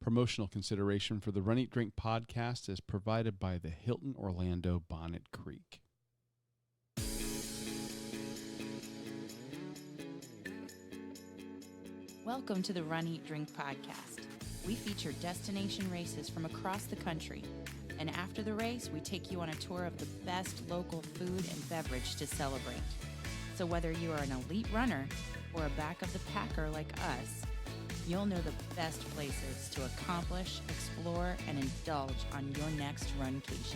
Promotional consideration for the Run Eat Drink podcast is provided by the Hilton Orlando Bonnet Creek. Welcome to the Run Eat Drink podcast. We feature destination races from across the country. And after the race, we take you on a tour of the best local food and beverage to celebrate. So whether you are an elite runner or a back of the packer like us, you'll know the best places to accomplish, explore, and indulge on your next runcation.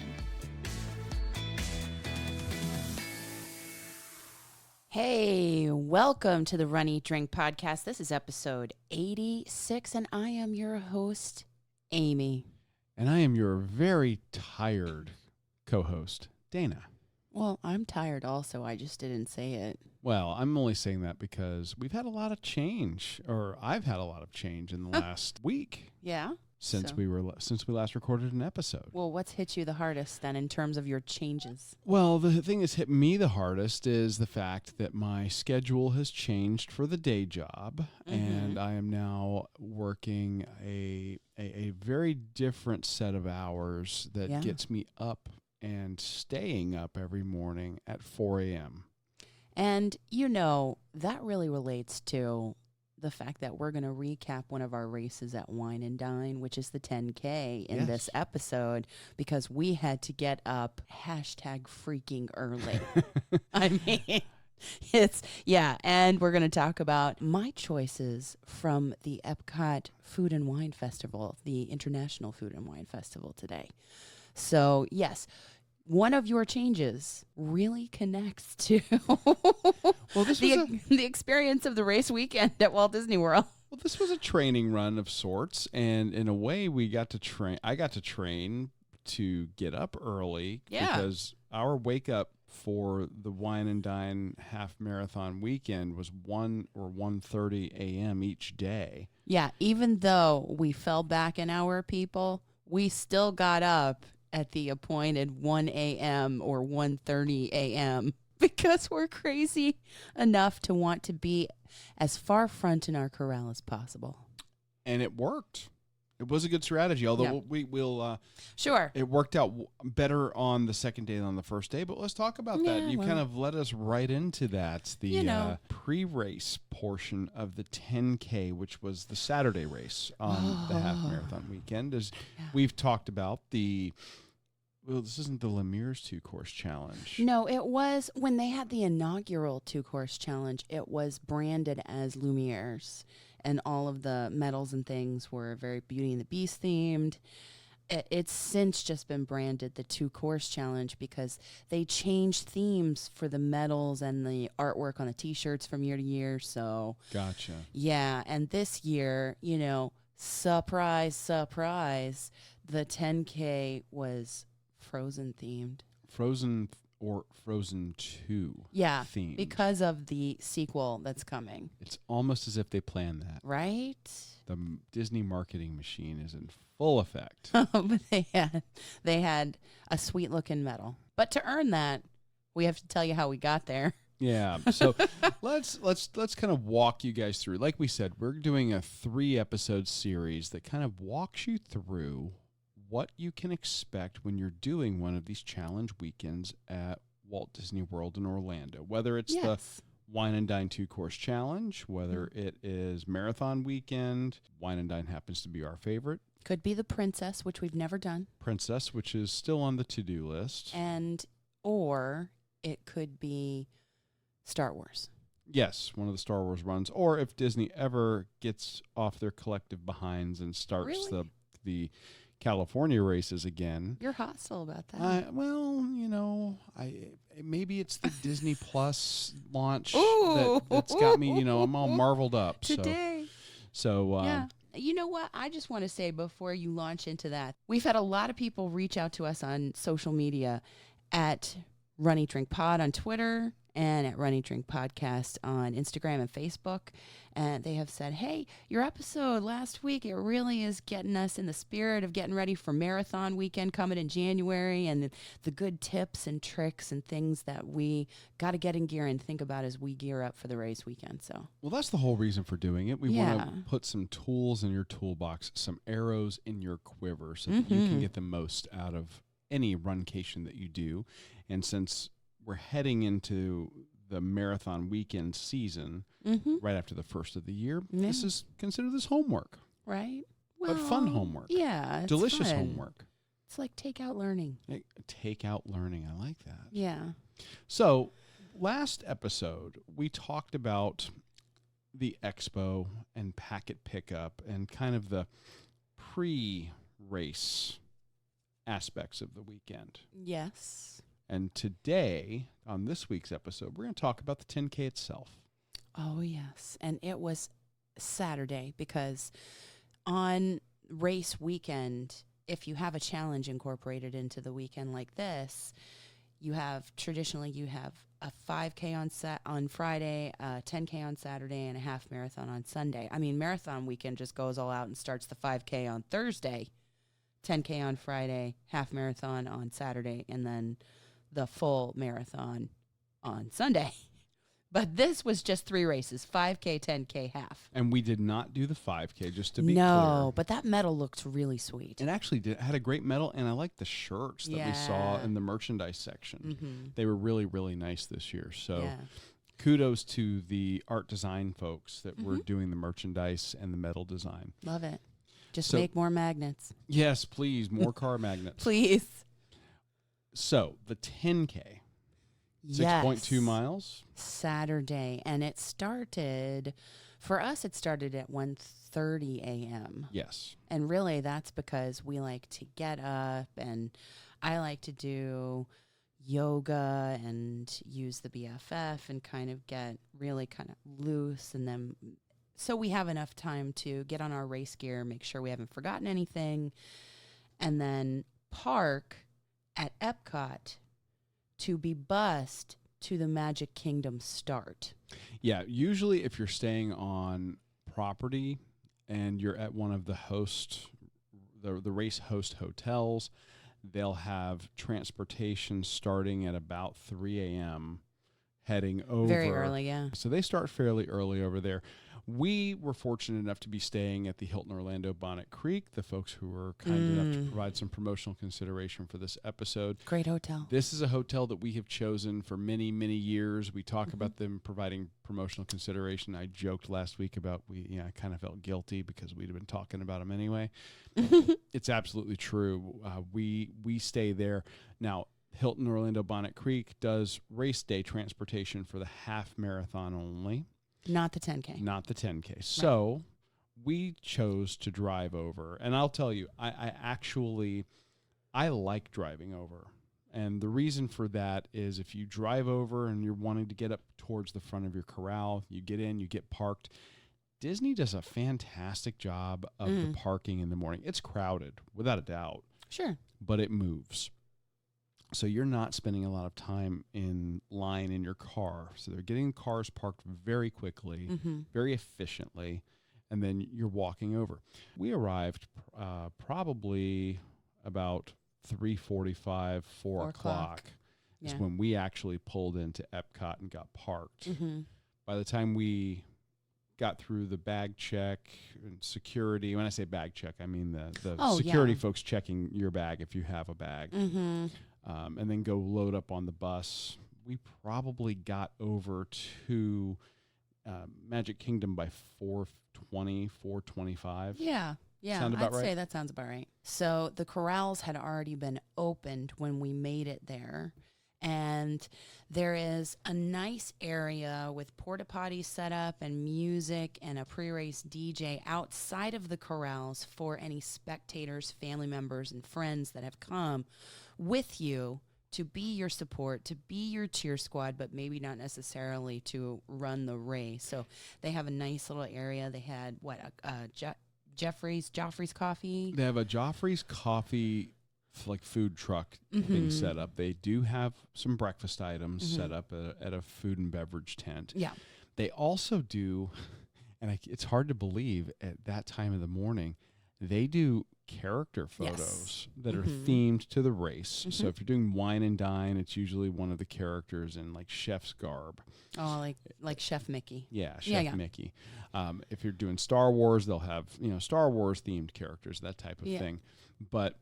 Hey, welcome to the Run Eat Drink podcast. This is episode 86, and I am your host, Aimee. And I am your very tired co-host, Dana. Well, I'm tired also. I just didn't say it. Well, I'm only saying that because we've had a lot of change, or I've had a lot of change in the last week. Yeah? Since we last recorded an episode. Well, what's hit you the hardest then in terms of your changes? Well, the thing that's hit me the hardest is the fact that my schedule has changed for the day job, and I am now working a very different set of hours that gets me up and staying up every morning at 4 a.m. And, you know, that really relates to the fact that we're going to recap one of our races at Wine and Dine, which is the 10K in this episode, because we had to get up #freaking early. I mean, and we're going to talk about my choices from the Epcot Food and Wine Festival, the International Food and Wine Festival today. So, yes, one of your changes really connects to the experience of the race weekend at Walt Disney World. Well, this was a training run of sorts, and in a way, I got to train to get up early because our wake up for the Wine and Dine half marathon weekend was 1 or 1:30 a.m. each day. Yeah, even though we fell back an hour, people, we still got up at the appointed 1 a.m. or 1:30 a.m. because we're crazy enough to want to be as far front in our corral as possible. And it worked. It was a good strategy, although we'll sure. It worked out better on the second day than on the first day, but let's talk about that. You kind of led us right into that, the pre-race portion of the 10K, which was the Saturday race on the half marathon weekend. As we've talked about, this isn't the Lemire's 2-course challenge. No, it was when they had the inaugural 2-course challenge, it was branded as Lumiere's, and all of the medals and things were very Beauty and the Beast themed. It's since just been branded the 2-course challenge because they changed themes for the medals and the artwork on the T-shirts from year to year. So gotcha. Yeah, and this year, surprise, surprise, the 10K was Frozen themed. Frozen or Frozen 2 themed. Because of the sequel that's coming. It's almost as if they planned that. Right? The Disney marketing machine is in full effect. But they had a sweet looking medal. But to earn that, we have to tell you how we got there. Yeah. So let's kind of walk you guys through. Like we said, we're doing a 3-episode series that kind of walks you through what you can expect when you're doing one of these challenge weekends at Walt Disney World in Orlando, whether it's the Wine and Dine 2-course challenge, whether it is marathon weekend. Wine and Dine happens to be our favorite. Could be the Princess, which we've never done. Princess, which is still on the to-do list. Or it could be Star Wars. Yes, one of the Star Wars runs. Or if Disney ever gets off their collective behinds and starts the California races again. You're hostile about that. Maybe it's the Disney Plus launch that's got me, I'm all marveled up. Today. So You know what? I just want to say before you launch into that, we've had a lot of people reach out to us on social media at Run Eat Drink Pod on Twitter and at Running Drink Podcast on Instagram and Facebook. And they have said, hey, your episode last week, it really is getting us in the spirit of getting ready for marathon weekend coming in January, and the good tips and tricks and things that we got to get in gear and think about as we gear up for the race weekend. So, well, that's the whole reason for doing it. We want to put some tools in your toolbox, some arrows in your quiver so that you can get the most out of any runcation that you do. And since we're heading into the marathon weekend season right after the first of the year, this is consider this homework. Right. Well, but fun homework. Yeah. It's delicious fun. Homework. It's like takeout learning. Takeout learning. I like that. Yeah. So last episode, we talked about the expo and packet pickup and kind of the pre-race aspects of the weekend. Yes. And today, on this week's episode, we're going to talk about the 10K itself. Oh, yes. And it was Saturday because on race weekend, if you have a challenge incorporated into the weekend like this, you have a 5K on Friday, a 10K on Saturday, and a half marathon on Sunday. I mean, marathon weekend just goes all out and starts the 5K on Thursday, 10K on Friday, half marathon on Saturday, and then the full marathon on Sunday. But this was just 3 races, 5K, 10K, half. And we did not do the 5K, just to be clear. clear. But that medal looked really sweet. It actually had a great medal, and I liked the shirts that we saw in the merchandise section. They were really, really nice this year. So kudos to the art design folks that were doing the merchandise and the medal design. Love it. Just make more magnets. Yes, please. More car magnets. Please. So the 10K, 6.2 miles. Saturday. And it started, for us, it started at 1:30 a.m. Yes. And really that's because we like to get up, and I like to do yoga and use the BFF and kind of get really kind of loose, and then so we have enough time to get on our race gear, make sure we haven't forgotten anything, and then park at Epcot to be bused to the Magic Kingdom start. Yeah, usually if you're staying on property and you're at one of the race host hotels, they'll have transportation starting at about 3 a.m. heading over. Very early, yeah. So they start fairly early over there. We were fortunate enough to be staying at the Hilton Orlando Bonnet Creek, the folks who were kind enough to provide some promotional consideration for this episode. Great hotel. This is a hotel that we have chosen for many, many years. We talk about them providing promotional consideration. I joked last week about I kind of felt guilty because we'd have been talking about them anyway. It's absolutely true. We stay there. Now, Hilton Orlando Bonnet Creek does race day transportation for the half marathon only. Not the 10K. Not the 10K. So we chose to drive over. And I'll tell you, I like driving over. And the reason for that is if you drive over and you're wanting to get up towards the front of your corral, you get in, you get parked. Disney does a fantastic job of the parking in the morning. It's crowded, without a doubt. Sure. But it moves. So you're not spending a lot of time in line in your car. So they're getting cars parked very quickly, very efficiently, and then you're walking over. We arrived probably about 3:45, 4 o'clock is when we actually pulled into Epcot and got parked. By the time we got through the bag check and security, when I say bag check, I mean the security folks checking your bag if you have a bag. And then go load up on the bus. We probably got over to Magic Kingdom by 4:20, 4:25. Yeah. Sound about I'd right? say that sounds about right. So the corrals had already been opened when we made it there. And there is a nice area with porta potties set up and music and a pre-race DJ outside of the corrals for any spectators, family members, and friends that have come with you to be your support, to be your cheer squad, but maybe not necessarily to run the race. So they have a nice little area. They had Joffrey's coffee. They have a Joffrey's coffee like food truck thing set up. They do have some breakfast items set up at a food and beverage tent. Yeah. They also do, and it's hard to believe at that time of the morning, they do character photos that are themed to the race. So if you're doing wine and dine, it's usually one of the characters in like chef's garb. Oh, like Chef Mickey. Yeah, Chef Mickey. If you're doing Star Wars, they'll have, Star Wars themed characters, that type of thing. But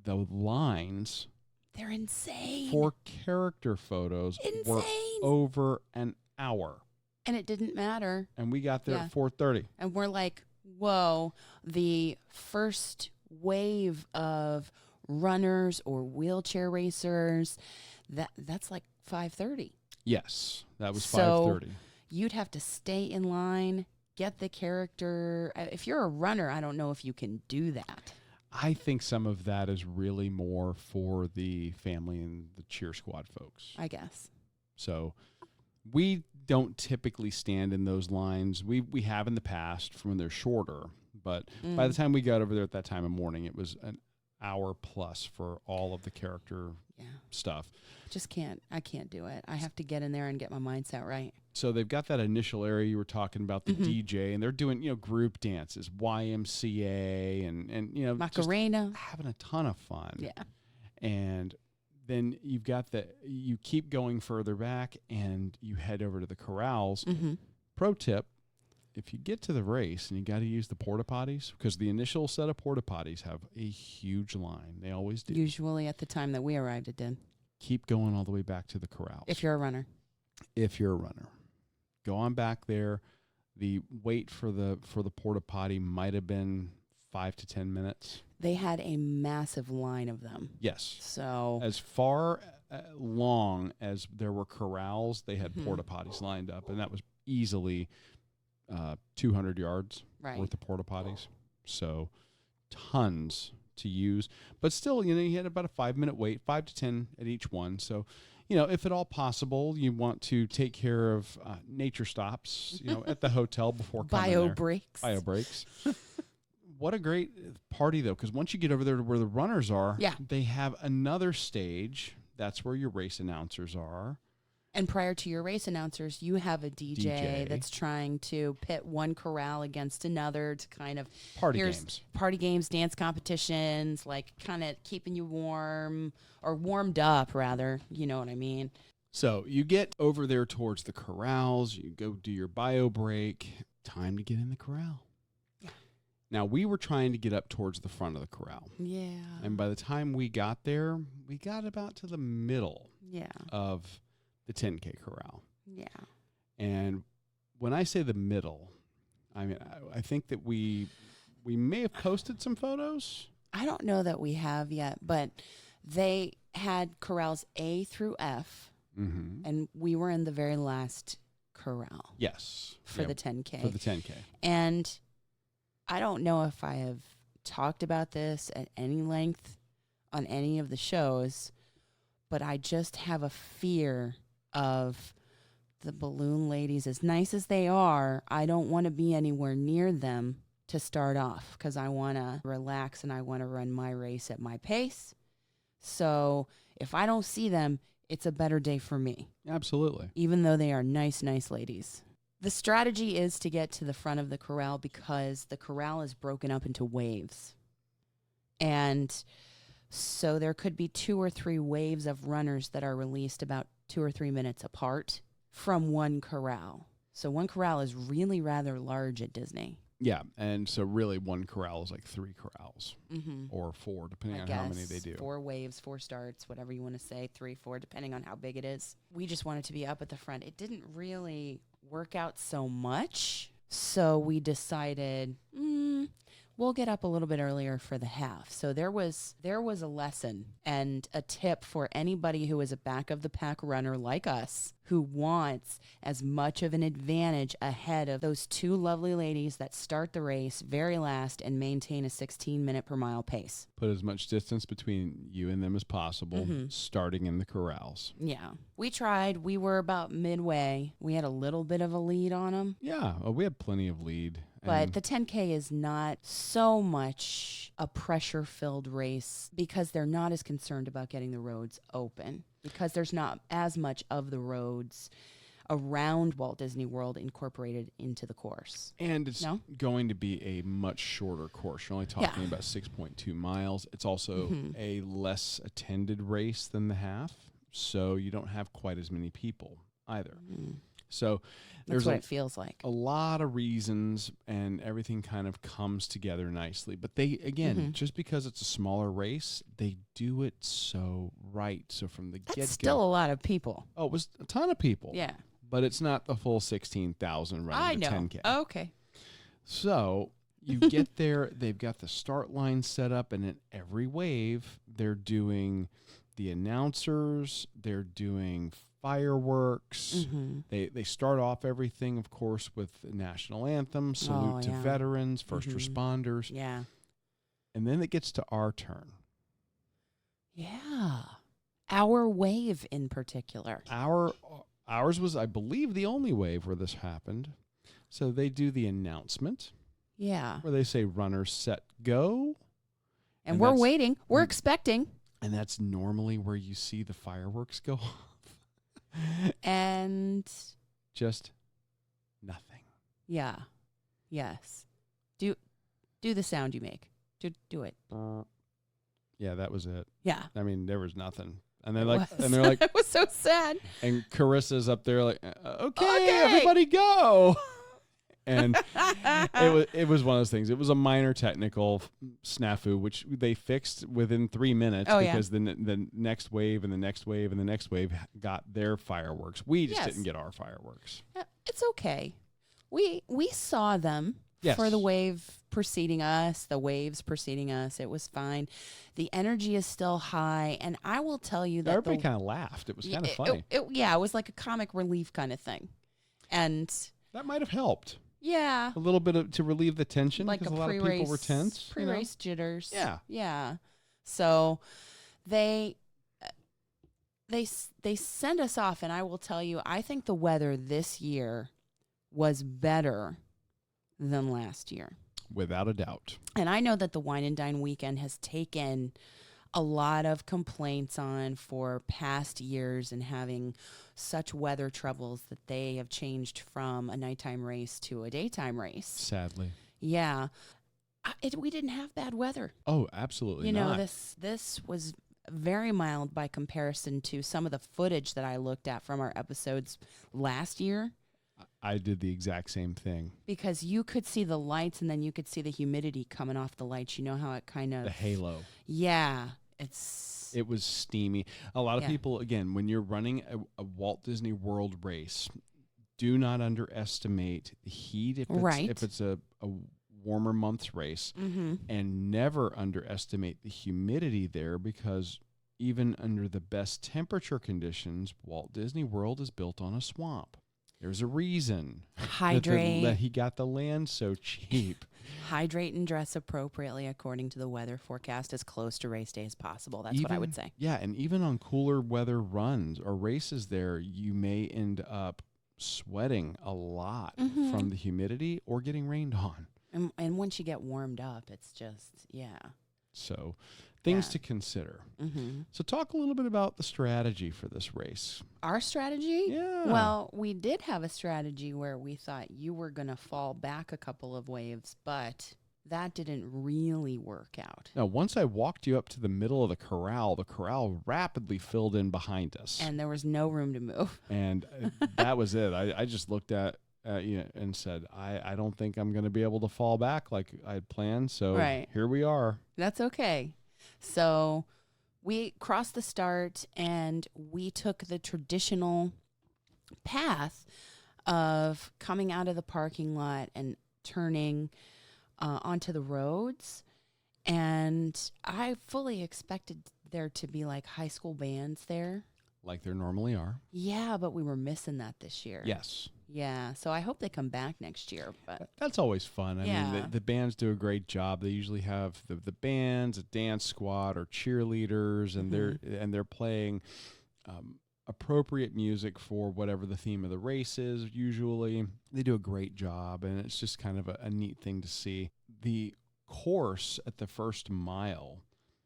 the lines, they're insane. For character photos were over an hour. And it didn't matter. And we got there at 4:30. And we're like, whoa, the first wave of runners or wheelchair racers, that's like 5:30. Yes, that was so 5:30. You'd have to stay in line, get the character. If you're a runner, I don't know if you can do that. I think some of that is really more for the family and the cheer squad folks. I guess. So we don't typically stand in those lines. We have in the past from when they're shorter, but by the time we got over there at that time of morning, it was an hour plus for all of the character stuff. I can't do it. I have to get in there and get my mindset right. So they've got that initial area you were talking about, the DJ, and they're doing, group dances, YMCA, and Macarena. just having a ton of fun. Yeah. And then you keep going further back and you head over to the corrals. Pro tip, if you get to the race and you got to use the porta potties, because the initial set of porta potties have a huge line. They always do. Usually at the time that we arrived, it did. Keep going all the way back to the corrals. If you're a runner. Go on back there. The wait for the porta potty might have been 5 to 10 minutes. They had a massive line of them. Yes. So as far long as there were corrals, they had porta potties lined up, and that was easily 200 yards worth of porta potties. So tons to use, but still, you had about a 5-minute wait, 5 to 10 at each one. So, if at all possible, you want to take care of nature stops, at the hotel before coming there. Bio breaks. What a great party, though, because once you get over there to where the runners are, they have another stage. That's where your race announcers are. And prior to your race announcers, you have a DJ that's trying to pit one corral against another to kind of party games, dance competitions, like kind of keeping you warm or warmed up, rather. You know what I mean? So you get over there towards the corrals. You go do your bio break. Time to get in the corral. Now, we were trying to get up towards the front of the corral. Yeah. And by the time we got there, we got about to the middle of the 10K corral. Yeah. And when I say the middle, I mean, I think that we may have posted some photos. I don't know that we have yet, but they had corrals A through F, and we were in the very last corral. Yes. For the 10K. For the 10K. And I don't know if I have talked about this at any length on any of the shows, but I just have a fear of the balloon ladies. As nice as they are, I don't want to be anywhere near them to start off because I want to relax and I want to run my race at my pace. So if I don't see them, it's a better day for me. Absolutely. Even though they are nice, nice ladies. The strategy is to get to the front of the corral because the corral is broken up into waves. And so there could be 2 or 3 waves of runners that are released about 2 or 3 minutes apart from one corral. So one corral is really rather large at Disney. Yeah, and so really one corral is like 3 corrals or 4, depending on how many they do. 4 waves, 4 starts, whatever you want to say, 3, 4, depending on how big it is. We just wanted to be up at the front. It didn't really work out so much, so we decided we'll get up a little bit earlier for the half. So there was a lesson and a tip for anybody who is a back of the pack runner like us who wants as much of an advantage ahead of those 2 lovely ladies that start the race very last and maintain a 16-minute per mile pace. Put as much distance between you and them as possible, starting in the corrals. Yeah. We tried. We were about midway. We had a little bit of a lead on them. Yeah. We had plenty of lead. But the 10K is not so much a pressure-filled race because they're not as concerned about getting the roads open, because there's not as much of the roads around Walt Disney World incorporated into the course. And it's going to be a much shorter course. You're only talking about 6.2 miles. It's also a less attended race than the half, so you don't have quite as many people either. So that's what it feels like. A lot of reasons, and everything kind of comes together nicely. But they, again, just because it's a smaller race, they do it so right. So from the get-go. That's still a lot of people. Oh, it was a ton of people. Yeah. But it's not the full 16,000 running the 10K. Okay. So you get there, they've got the start line set up, and at every wave, they're doing the announcers, they're doing fireworks. They start off everything, of course, with the national anthem, salute to veterans, first responders. Yeah. And then it gets to our turn. Yeah. Our wave in particular. Ours was, I believe, the only wave where this happened. So they do the announcement. Yeah. Where they say runners set go. And we're waiting. We're expecting. And that's normally where you see the fireworks go off. And just nothing. Yeah. Yes. Do the sound you make. Do it. Yeah, that was it. Yeah. I mean, there was nothing. And they're like, it was so sad. And Carissa's up there like, okay, everybody go. And it was one of those things. It was a minor technical snafu, which they fixed within 3 minutes because the next wave and the next wave and the next wave got their fireworks. We just didn't get our fireworks. It's okay. We saw them for the wave preceding us, the waves preceding us. It was fine. The energy is still high. And I will tell you that everybody kind of laughed. It was kind of funny. It was like a comic relief kind of thing. And that might have helped. Yeah. A little bit to relieve the tension because a lot of people were tense. Pre-race jitters. Yeah. Yeah. So they send us off, and I will tell you, I think the weather this year was better than last year. Without a doubt. And I know that the Wine and Dine weekend has taken a lot of complaints on for past years and having such weather troubles that they have changed from a nighttime race to a daytime race. Sadly. Yeah. We didn't have bad weather. Oh, absolutely not. You know, this was very mild by comparison to some of the footage that I looked at from our episodes last year. I did the exact same thing. Because you could see the lights and then you could see the humidity coming off the lights. You know how it kind of... The halo. Yeah. It was steamy. A lot of people, again, when you're running a Walt Disney World race, do not underestimate the heat if it's a warmer months race, and never underestimate the humidity there, because even under the best temperature conditions, Walt Disney World is built on a swamp. There's a reason that he got the land so cheap. Hydrate and dress appropriately according to the weather forecast as close to race day as possible. That's what I would say. Yeah, and even on cooler weather runs or races there, you may end up sweating a lot from the humidity or getting rained on. And once you get warmed up, it's just, So things to consider. So talk a little bit about the strategy for this race. Our strategy? Yeah. Well, we did have a strategy where we thought you were going to fall back a couple of waves, but that didn't really work out. Now, once I walked you up to the middle of the corral rapidly filled in behind us. And there was no room to move. And that was it. I just looked at you and said, I don't think I'm going to be able to fall back like I had planned. So here we are. That's okay. So we crossed the start and we took the traditional path of coming out of the parking lot and turning onto the roads. And I fully expected there to be like high school bands there. Like there normally are. Yeah, but we were missing that this year. Yes. Yeah, so I hope they come back next year. But that's always fun. I mean, the bands do a great job. They usually have the bands, a dance squad, or cheerleaders, and they're playing appropriate music for whatever the theme of the race is. Usually they do a great job, and it's just kind of a neat thing to see. The course at the first mile,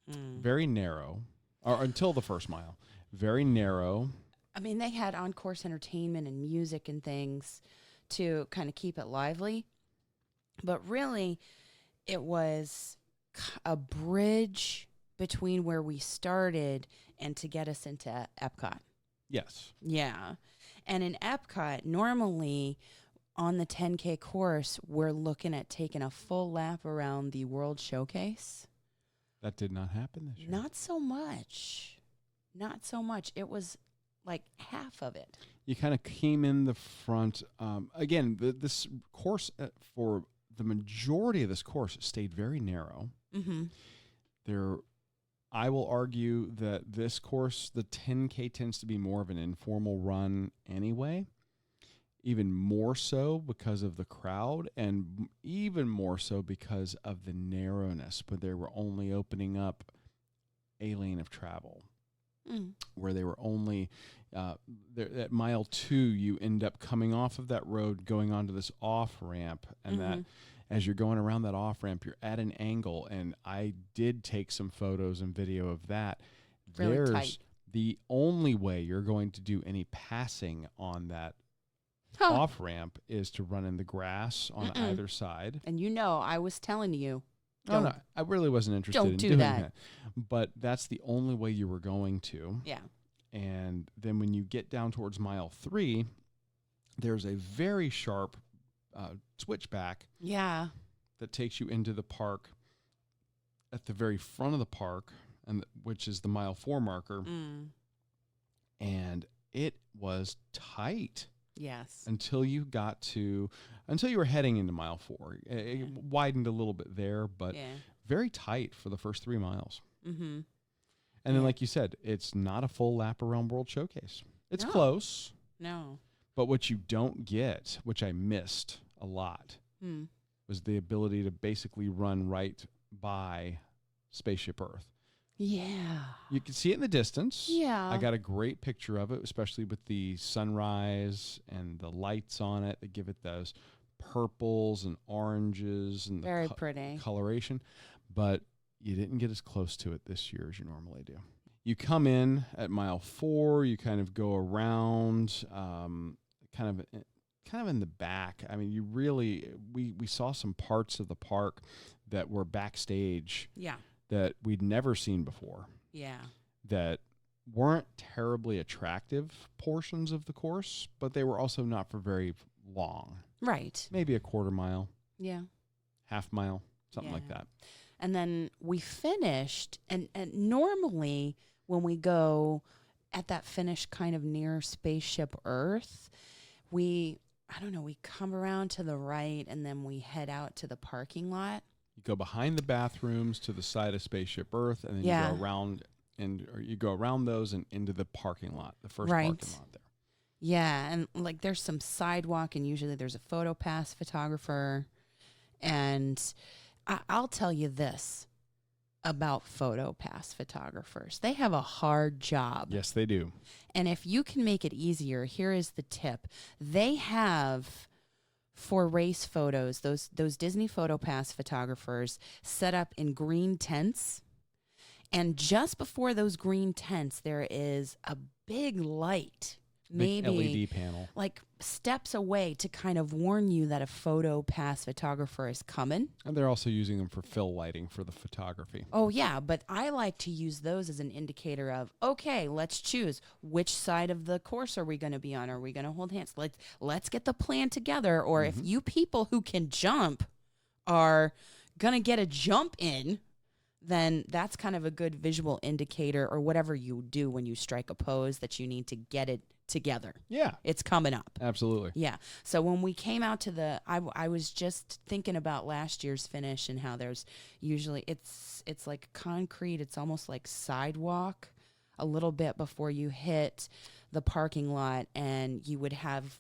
very narrow, or until the first mile, very narrow. I mean, they had on-course entertainment and music and things to kind of keep it lively. But really, it was a bridge between where we started and to get us into Epcot. Yes. Yeah. And in Epcot, normally on the 10K course, we're looking at taking a full lap around the World Showcase. That did not happen this year. Not so much. Not so much. It was like half of it. You kind of came in the front. Again, this course, for the majority of this course, stayed very narrow. Mm-hmm. I will argue that this course, the 10K, tends to be more of an informal run anyway, even more so because of the crowd, and even more so because of the narrowness, but they were only opening up a lane of travel. Where they were only at mile 2, you end up coming off of that road, going onto this off ramp, and that as you're going around that off ramp, you're at an angle. And I did take some photos and video of that. Really There's tight. The only way you're going to do any passing on that off ramp is to run in the grass on either side. And I was telling you. No, I really wasn't interested in do doing that. that. But that's the only way you were going to. Yeah. And then when you get down towards mile 3, there's a very sharp switchback. Yeah. That takes you into the park at the very front of the park, and which is the mile 4 marker. And it was tight. Yes. Until you were heading into mile 4. It widened a little bit there, but very tight for the first 3 miles. Mm-hmm. And then, like you said, it's not a full lap around World Showcase. It's close. No. But what you don't get, which I missed a lot, was the ability to basically run right by Spaceship Earth. Yeah. You can see it in the distance. Yeah. I got a great picture of it, especially with the sunrise and the lights on it that give it those purples and oranges and very the pretty coloration. But you didn't get as close to it this year as you normally do. You come in at mile 4, you kind of go around, kind of in the back. I mean, we saw some parts of the park that were backstage. Yeah. That we'd never seen before. Yeah. That weren't terribly attractive portions of the course, but they were also not for very long. Right. Maybe a quarter mile. Yeah. Half mile, something like that. And then we finished, and normally when we go at that finish kind of near Spaceship Earth, we come around to the right and then we head out to the parking lot. You go behind the bathrooms to the side of Spaceship Earth, and then you go around you go around those and into the parking lot, the first parking lot there. Yeah, and like there's some sidewalk, and usually there's a photo pass photographer. And I'll tell you this about photo pass photographers. They have a hard job. Yes, they do. And if you can make it easier, here is the tip. They have, for race photos, those Disney Photo Pass photographers set up in green tents. And just before those green tents, there is a big light, maybe LED panel, like steps away, to kind of warn you that a photo pass photographer is coming. And they're also using them for fill lighting for the photography. Oh, yeah, but I like to use those as an indicator of, okay, let's choose. Which side of the course are we going to be on? Are we going to hold hands? Let's get the plan together. Or if you people who can jump are going to get a jump in, then that's kind of a good visual indicator, or whatever you do when you strike a pose, that you need to get it together. Yeah. It's coming up. Absolutely. Yeah. So when we came out to I was just thinking about last year's finish and how there's usually, it's like concrete. It's almost like sidewalk a little bit before you hit the parking lot, and you would have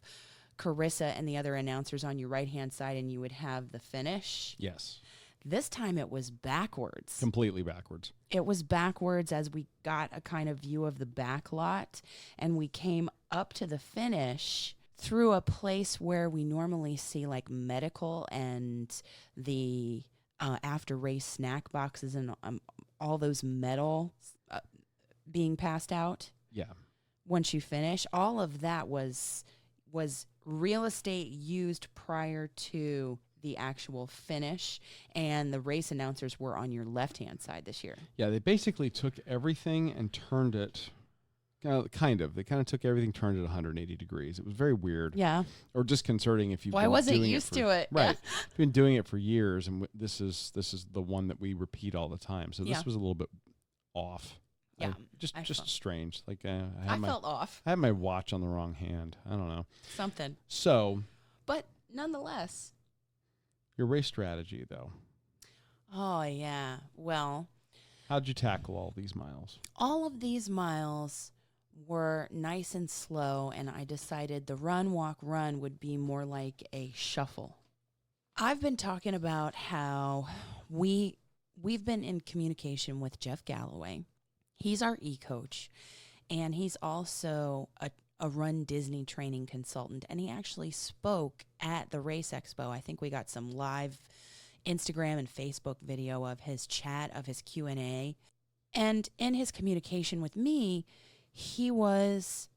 Carissa and the other announcers on your right-hand side, and you would have the finish. Yes. This time it was backwards. Completely backwards. It was backwards as we got a kind of view of the back lot, and we came up to the finish through a place where we normally see like medical and the after race snack boxes and all those metal being passed out. Yeah. Once you finish, all of that was real estate used prior to the actual finish, and the race announcers were on your left-hand side this year. Yeah, they basically took everything and turned it, kind of. They kind of took everything, turned it 180 degrees. It was very weird. Yeah. Or disconcerting if you've Well, I wasn't used to it. Right. You've been doing it for years, and this is the one that we repeat all the time. So this was a little bit off. Yeah. Just strange. Like I felt off. I had my watch on the wrong hand. I don't know. Something. So. But nonetheless. Your race strategy, though. Oh, yeah. Well. How'd you tackle all these miles? All of these miles were nice and slow, and I decided the run, walk, run would be more like a shuffle. I've been talking about how we've been in communication with Jeff Galloway. He's our e-coach, and he's also a Run Disney training consultant, and he actually spoke at the Race Expo. I think we got some live Instagram and Facebook video of his chat, of his Q&A. And in his communication with me, he was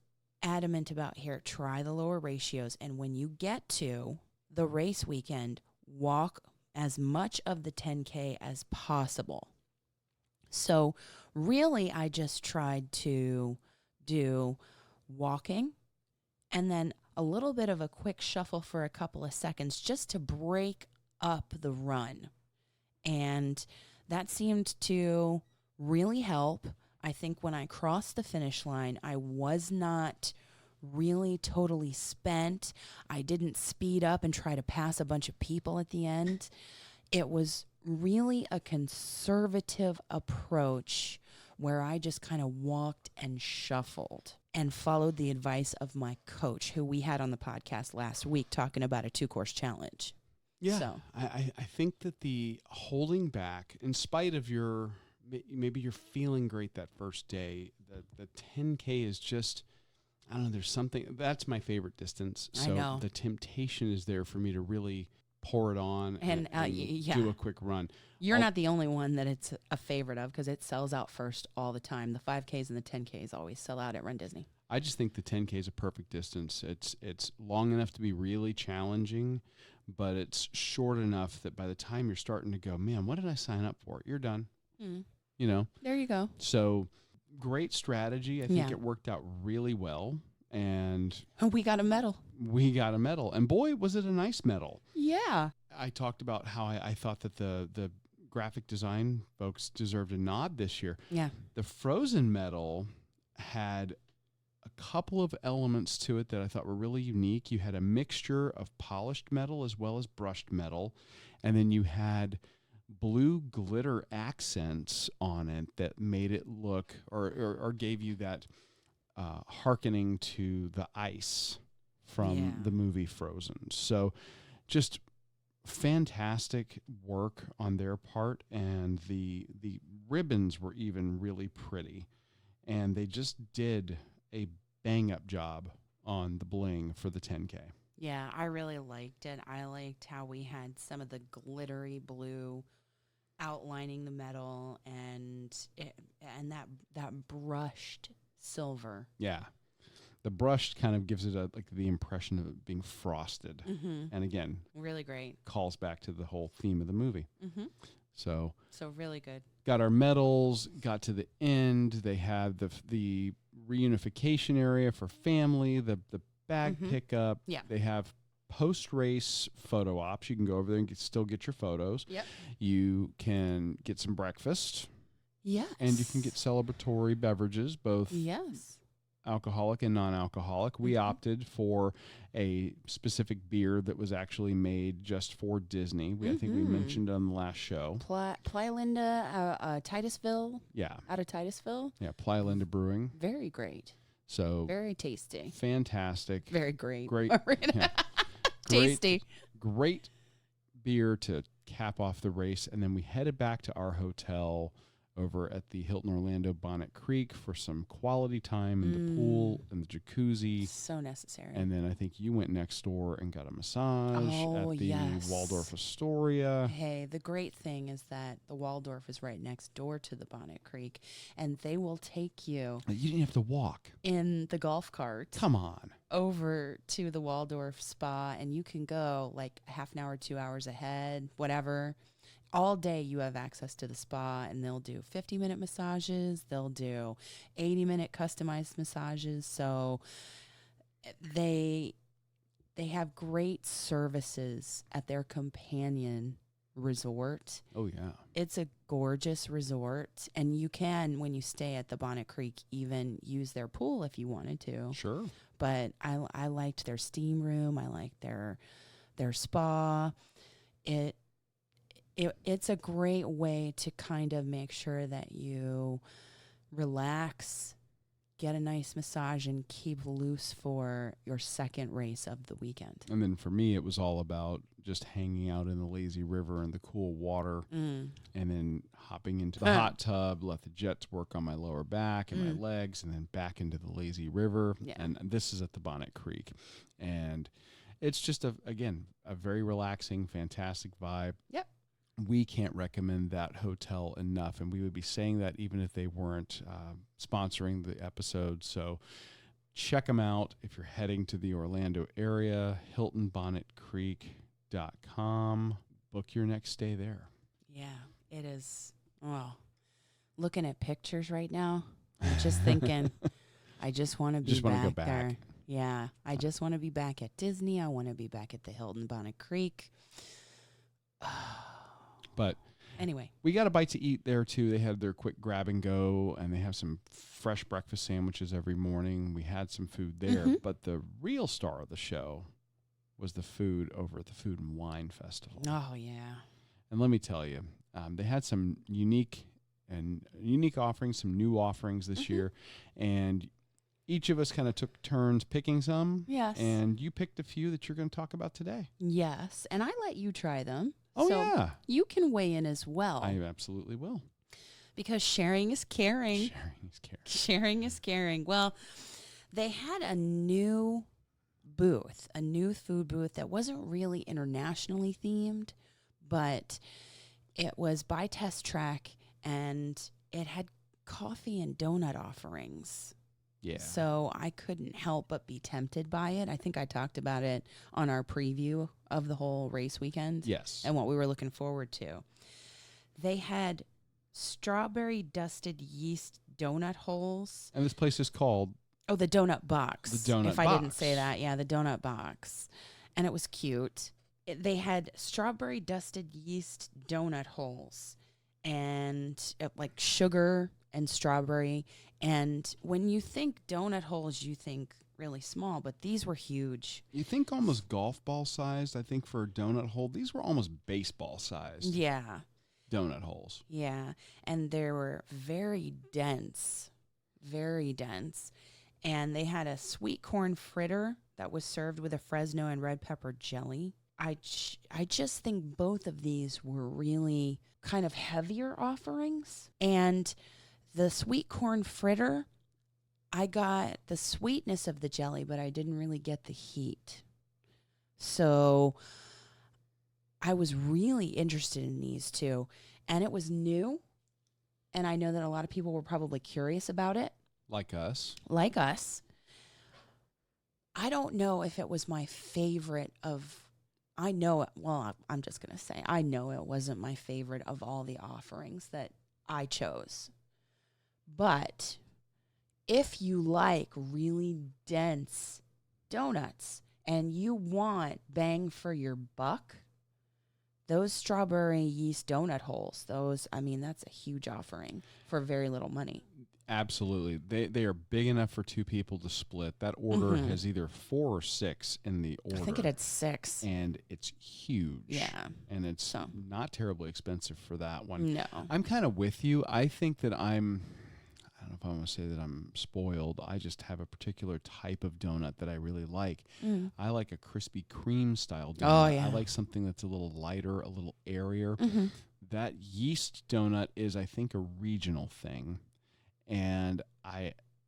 adamant about, here, try the lower ratios, and when you get to the race weekend, walk as much of the 10K as possible. So really, I just tried to do walking and then a little bit of a quick shuffle for a couple of seconds just to break up the run. And that seemed to really help. I think when I crossed the finish line, I was not really totally spent. I didn't speed up and try to pass a bunch of people at the end. It was really a conservative approach where I just kind of walked and shuffled and followed the advice of my coach, who we had on the podcast last week talking about a 2-course challenge. Yeah, so. I think that the holding back, in spite of maybe you're feeling great that first day, the 10K is just, I don't know, there's something, that's my favorite distance. So I know. The temptation is there for me to really pour it on and do a quick run. You're not the only one that it's a favorite of, because it sells out first all the time. The 5Ks and the 10Ks always sell out at Run Disney. I just think the 10K is a perfect distance. It's long enough to be really challenging, but it's short enough that by the time you're starting to go, man, what did I sign up for? You're done. You know? There you go. So great strategy. I think it worked out really well. And we got a medal. And boy, was it a nice medal. Yeah. I talked about how I thought that the graphic design folks deserved a nod this year. Yeah. The Frozen medal had a couple of elements to it that I thought were really unique. You had a mixture of polished metal as well as brushed metal. And then you had blue glitter accents on it that made it look or gave you that hearkening to the ice from the movie Frozen. So just fantastic work on their part, and the ribbons were even really pretty, and they just did a bang-up job on the bling for the 10K. Yeah, I really liked it. I liked how we had some of the glittery blue outlining the metal and that brushed silver. Yeah. The brush kind of gives it the impression of it being frosted. Mm-hmm. And again, really great. Calls back to the whole theme of the movie. Mm-hmm. So really good. Got our medals, got to the end. They had the reunification area for family, the bag pickup. Yeah. They have post-race photo ops. You can go over there and still get your photos. Yep. You can get some breakfast. Yes. And you can get celebratory beverages, both alcoholic and non-alcoholic. We opted for a specific beer that was actually made just for Disney. I think we mentioned on the last show. Playa Linda, Titusville. Yeah. Out of Titusville. Yeah, Playa Linda Brewing. Very great. So very tasty. Fantastic. Very great. Great. Tasty. Great beer to cap off the race, and then we headed back to our hotel over at the Hilton Orlando Bonnet Creek for some quality time in the pool and the jacuzzi. So necessary. And then I think you went next door and got a massage at the Waldorf Astoria. Hey, the great thing is that the Waldorf is right next door to the Bonnet Creek, and they will take you. You didn't have to walk. In the golf cart. Come on. Over to the Waldorf spa, and you can go like half an hour, 2 hours ahead, whatever. All day you have access to the spa, and they'll do 50-minute massages. They'll do 80-minute customized massages. So they have great services at their companion resort. Oh, yeah. It's a gorgeous resort, and you can, when you stay at the Bonnet Creek, even use their pool if you wanted to. Sure. But I liked their steam room. I liked their spa. It's a great way to kind of make sure that you relax, get a nice massage, and keep loose for your second race of the weekend. And then for me, it was all about just hanging out in the lazy river and the cool water, and then hopping into the hot tub, let the jets work on my lower back and my legs, and then back into the lazy river. Yeah. And this is at the Bonnet Creek. And it's just, a very relaxing, fantastic vibe. Yep. We can't recommend that hotel enough, and we would be saying that even if they weren't sponsoring the episode. So check them out if you're heading to the Orlando area, HiltonBonnetCreek.com. Book your next stay there. Yeah, it is. Oh, looking at pictures right now, I'm just thinking, I just want to be go back there. Yeah, I just want to be back at Disney. I want to be back at the Hilton Bonnet Creek. But anyway, we got a bite to eat there too. They had their quick grab and go, and they have some fresh breakfast sandwiches every morning. We had some food there, but the real star of the show was the food over at the Food and Wine Festival. Oh yeah. And let me tell you, they had some unique offerings, some new offerings this year, and each of us kind of took turns picking some. Yes. And you picked a few that you're going to talk about today. Yes, and I let you try them. Oh, so yeah. You can weigh in as well. I absolutely will. Because sharing is caring. Sharing is caring. Sharing is caring. Well, they had a new booth, a new food booth that wasn't really internationally themed, but it was by Test Track, and it had coffee and donut offerings. Yeah. So I couldn't help but be tempted by it. I think I talked about it on our preview of the whole race weekend. Yes. And what we were looking forward to. They had strawberry dusted yeast donut holes. And this place is called... Oh, the Donut Box. The Donut Box. If I didn't say that. Yeah, the Donut Box. And it was cute. They had strawberry dusted yeast donut holes and like sugar and strawberry. And when you think donut holes, you think really small, but these were huge. You think almost golf ball sized. I think for a donut hole, these were almost baseball sized. Yeah. Donut holes. Yeah. And they were very dense. Very dense. And they had a sweet corn fritter that was served with a Fresno and red pepper jelly. I just think both of these were really kind of heavier offerings. And the sweet corn fritter, I got the sweetness of the jelly, but I didn't really get the heat. So I was really interested in these two. And it was new. And I know that a lot of people were probably curious about it. Like us. Like us. I don't know if it was my favorite of... I know it. Well, I'm just going to say, I know it wasn't my favorite of all the offerings that I chose. But if you like really dense donuts and you want bang for your buck, those strawberry yeast donut holes, that's a huge offering for very little money. Absolutely. They are big enough for two people to split. That order has either 4 or 6 in the order. I think it had 6. And it's huge. Yeah. And it's not terribly expensive for that one. No. I'm kind of with you. I think that I don't know if I want to say that I'm spoiled. I just have a particular type of donut that I really like. I like a Krispy Kreme style donut. Oh, yeah. I like something that's a little lighter, a little airier. Mm-hmm. That yeast donut is, I think, a regional thing. And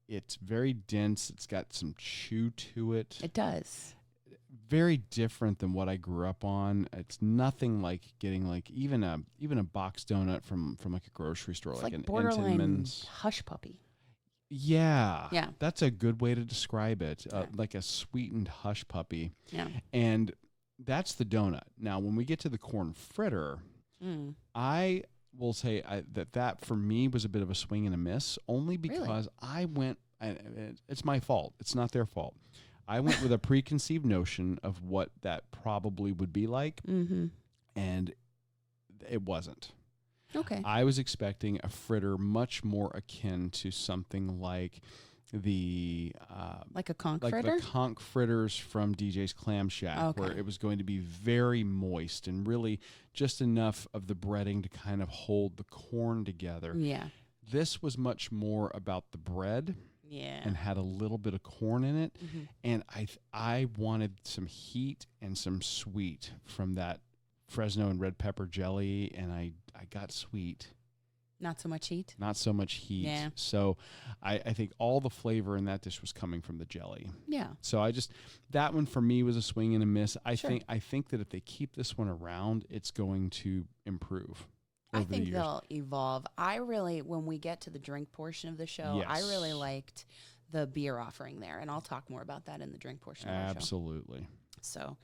it's very dense. It's got some chew to it. It does. Very different than what I grew up on. It's nothing like getting like even a box donut from like a grocery store, It's like like an borderline Entenmann's. hush puppy. Yeah, Yeah. that's a good way to describe it. Like a sweetened hush puppy. Yeah. And that's the donut. Now, when we get to the corn fritter, I will say that for me was a bit of a swing and a miss, only because I went. It's my fault. It's not their fault. I went with a preconceived notion of what that probably would be like, and it wasn't. Okay. I was expecting a fritter much more akin to something like the like a conch like fritter? the conch fritters from DJ's Clam Shack, where it was going to be very moist and really just enough of the breading to kind of hold the corn together. Yeah. This was much more about the bread. Yeah. And had a little bit of corn in it. And I wanted some heat and some sweet from that Fresno and red pepper jelly, and I got sweet. Not so much heat? Not so much heat. Yeah. So I think all the flavor in that dish was coming from the jelly. Yeah. So that one for me was a swing and a miss. I think that if they keep this one around, it's going to improve. I think they'll evolve. When we get to the drink portion of the show, I really liked the beer offering there, and I'll talk more about that in the drink portion of the show. Absolutely. So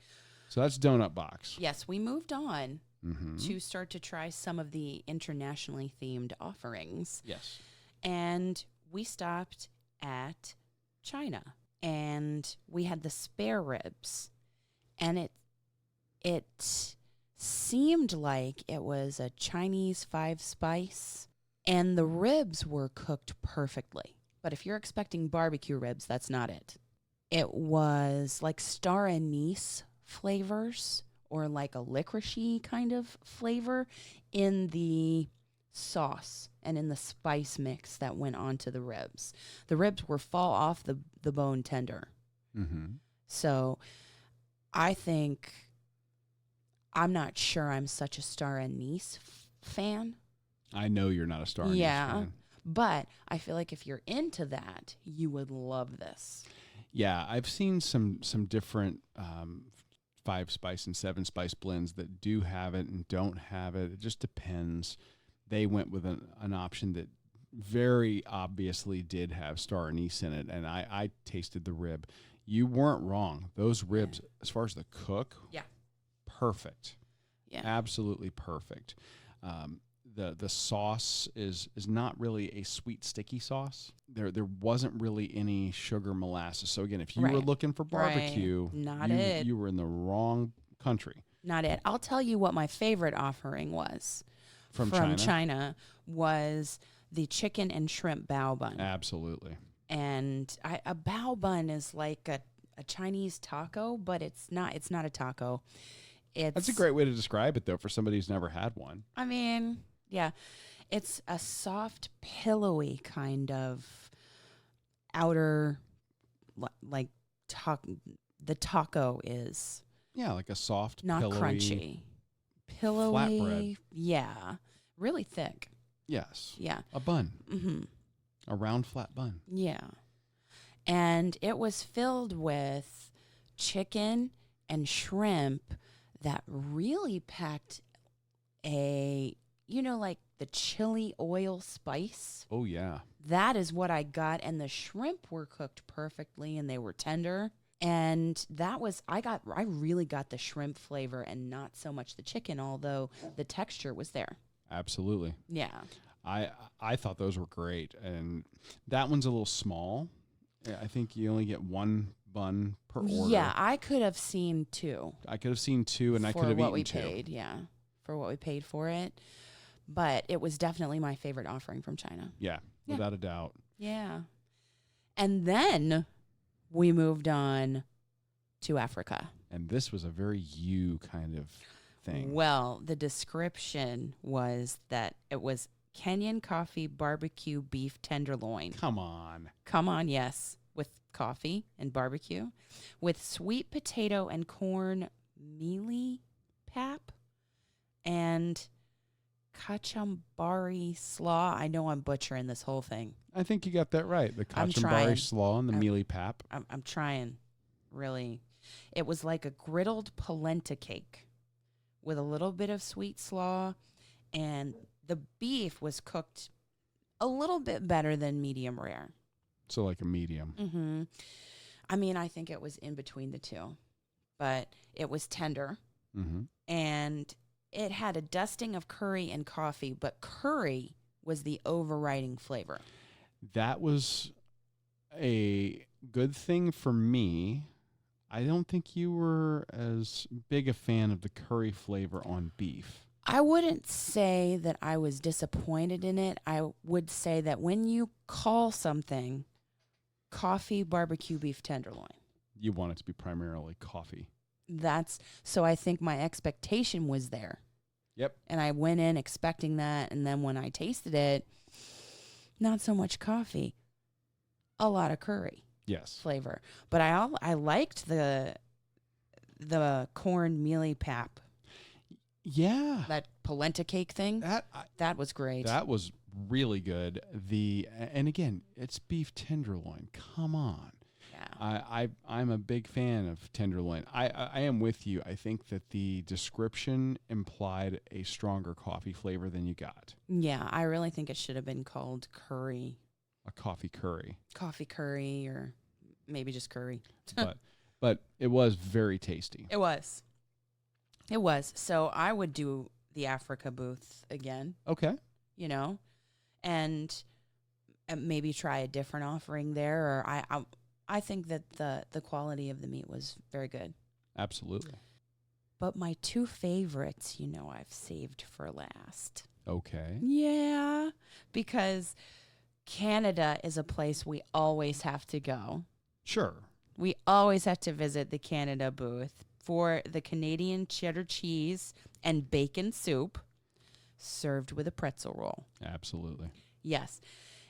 that's Donut Box. Yes, we moved on to start to try some of the internationally themed offerings. Yes. And we stopped at China, and we had the spare ribs, and it seemed like it was a Chinese 5-spice, and the ribs were cooked perfectly. But if you're expecting barbecue ribs, that's not it. It was like star anise flavors, or like a licoricey kind of flavor in the sauce and in the spice mix that went onto the ribs. The ribs were fall off the bone tender. So I think, I'm not sure I'm such a star anise fan. I know you're not a star anise fan. But I feel like if you're into that, you would love this. Yeah, I've seen some different 5-spice and 7-spice blends that do have it and don't have it. It just depends. They went with an option that very obviously did have star anise in it, and I tasted the rib. You weren't wrong. Those ribs, as far as the cook, perfect. Yeah, absolutely perfect. The sauce is not really a sweet sticky sauce. There wasn't really any sugar molasses. So again, if you were looking for barbecue, you were in the wrong country. Not it. I'll tell you what my favorite offering was from China was the chicken and shrimp bao bun. Absolutely. And a bao bun is like a Chinese taco, but it's not a taco. That's a great way to describe it, though, for somebody who's never had one. I mean, yeah. It's a soft, pillowy kind of outer, like, the taco is. Yeah, like a soft, not pillowy, crunchy. Pillowy. Flatbread. Yeah. Really thick. Yes. Yeah. A bun. A round, flat bun. Yeah. And it was filled with chicken and shrimp that really packed like the chili oil spice. Oh, yeah. That is what I got. And the shrimp were cooked perfectly and they were tender. And I really got the shrimp flavor and not so much the chicken, although the texture was there. Absolutely. Yeah. I thought those were great. And that one's a little small. I think you only get one bun per order. Yeah, I could have seen two. I could have seen two, and I could have eaten two. For what we paid, yeah. For what we paid for it. But it was definitely my favorite offering from China. Yeah, without a doubt. Yeah. And then we moved on to Africa. And this was a very you kind of thing. Well, the description was that it was Kenyan coffee barbecue beef tenderloin. Come on. Come on, yes. With coffee and barbecue. With sweet potato and corn mealy pap. And kachambari slaw. I know I'm butchering this whole thing. I think you got that right. The I'm trying. kachambari slaw and the mealy pap. I'm trying, really. It was like a griddled polenta cake with a little bit of sweet slaw, and the beef was cooked a little bit better than medium rare. So like a medium. Mm-hmm. I mean, I think it was in between the two, but it was tender, and it had a dusting of curry and coffee, but curry was the overriding flavor. That was a good thing for me. I don't think you were as big a fan of the curry flavor on beef. I wouldn't say that I was disappointed in it. I would say that when you call something coffee barbecue beef tenderloin, You want it to be primarily coffee. So I think my expectation was there. Yep. And I went in expecting that, and then when I tasted it, not so much coffee, a lot of curry. Yes. Flavor. But I liked the corn mealy pap. Yeah. That polenta cake thing. That was great. That was really good. And again, it's beef tenderloin. Come on. Yeah. I'm a big fan of tenderloin. I am with you. I think that the description implied a stronger coffee flavor than you got. Yeah, I really think it should have been called curry. A coffee curry. Coffee curry, or maybe just curry. but it was very tasty. It was. It was. So I would do the Africa booth again. Okay. And maybe try a different offering there. Or I think that the quality of the meat was very good. Absolutely. But my two favorites, I've saved for last. Okay. Yeah, because Canada is a place we always have to go. Sure. We always have to visit the Canada booth for the Canadian cheddar cheese and bacon soup served with a pretzel roll. Absolutely. Yes.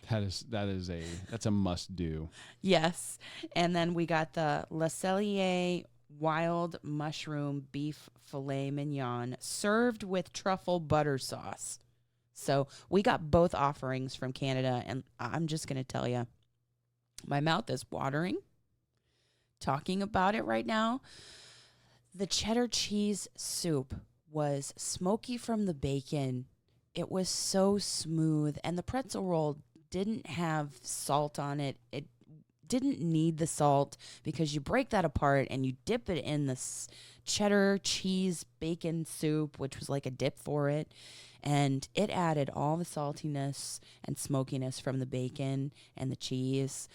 That's a must do. Yes. And then we got the Le Cellier wild mushroom beef filet mignon served with truffle butter sauce. So we got both offerings from Canada, and I'm just going to tell you, my mouth is watering talking about it right now. The cheddar cheese soup was smoky from the bacon. It was so smooth, and the pretzel roll didn't have salt on it. It didn't need the salt because you break that apart and you dip it in the cheddar cheese bacon soup, which was like a dip for it. And it added all the saltiness and smokiness from the bacon and the cheese.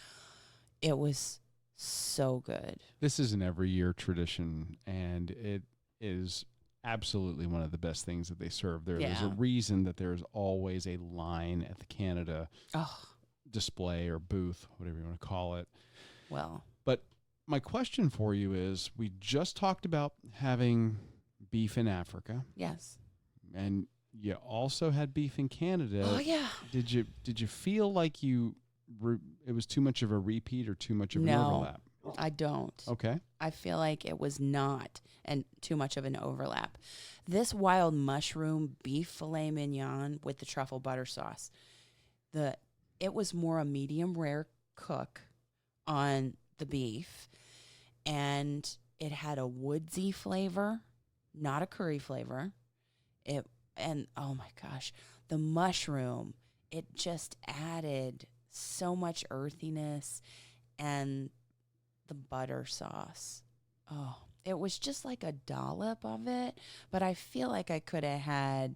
It was so good. This is an every year tradition, and it is absolutely one of the best things that they serve there. Yeah. There's a reason that there's always a line at the Canada display or booth, whatever you want to call it. Well, but my question for you is, we just talked about having beef in Africa. Yes. And you also had beef in Canada. Oh, yeah. Did you feel like it was too much of a repeat or too much of an overlap? I don't. Okay. I feel like it was not too much of an overlap. This wild mushroom beef filet mignon with the truffle butter sauce, it was more a medium rare cook on the beef, and it had a woodsy flavor, not a curry flavor. And oh my gosh, the mushroom, it just added so much earthiness, and the butter sauce. Oh, it was just like a dollop of it, but I feel like I could have had